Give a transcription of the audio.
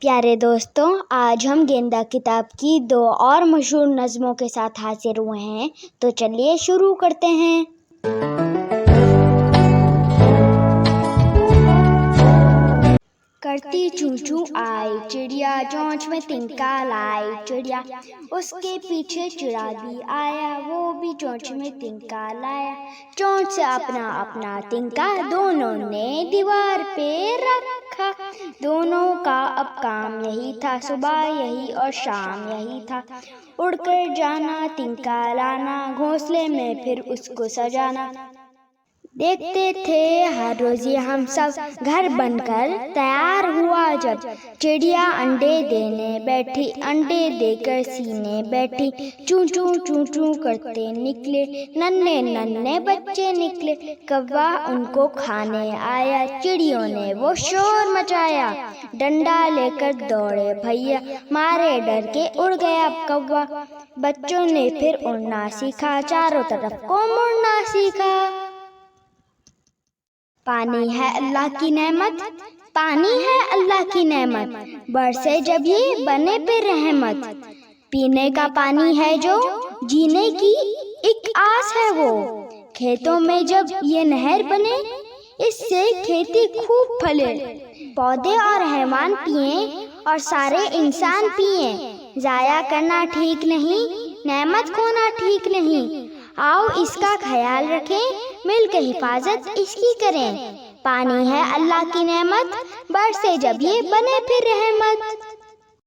پیارے دوستوں، آج ہم گیندا کتاب کی 2 اور مشہور نظموں کے ساتھ حاضر ہوئے ہیں، تو چلیے شروع کرتے ہیں۔ کرتی چوں چوں آئی چڑیا، چونچ میں تنکا لائی چڑیا، اس کے پیچھے چڑا بھی آیا، وہ بھی چونچ میں تنکا لایا، چونچ سے اپنا اپنا تنکا دونوں نے دیوار پہ رکھا، دونوں کا اب کام یہی تھا، صبح یہی اور شام یہی تھا، اڑ کر جانا تنکا لانا، گھونسلے میں پھر اس کو سجانا۔ دیکھتے تھے ہر روز یہ ہم سب گھر بن کر تیار ہوا جب، چڑیا انڈے دینے بیٹھی، انڈے دے کر سینے بیٹھی، چوں چوں چوں چوں کرتے نکلے ننھے ننھے بچے نکلے، کوا ان کو کھانے آیا، چڑیوں نے وہ شور مچایا، ڈنڈا لے کر دوڑے بھیا، مارے ڈر کے اڑ گیا کوا، بچوں نے پھر اڑنا سیکھا، چاروں طرف کو مڑنا سیکھا۔ پانی ہے اللہ کی نعمت، پانی ہے اللہ کی نعمت، برسے جب یہ بنے پہ رحمت، پینے کا پانی ہے جو جینے کی ایک آس ہے وہ، کھیتوں میں جب یہ نہر بنے اس سے کھیتی خوب پھلے، پودے اور حیوان پئیں اور سارے انسان پئیں، ضائع کرنا ٹھیک نہیں، نعمت کھونا ٹھیک نہیں، آؤ اس کا خیال رکھیں، مل کے حفاظت اس کی کریں، پانی ہے اللہ کی نعمت، برسے جب یہ بنے پھر رحمت۔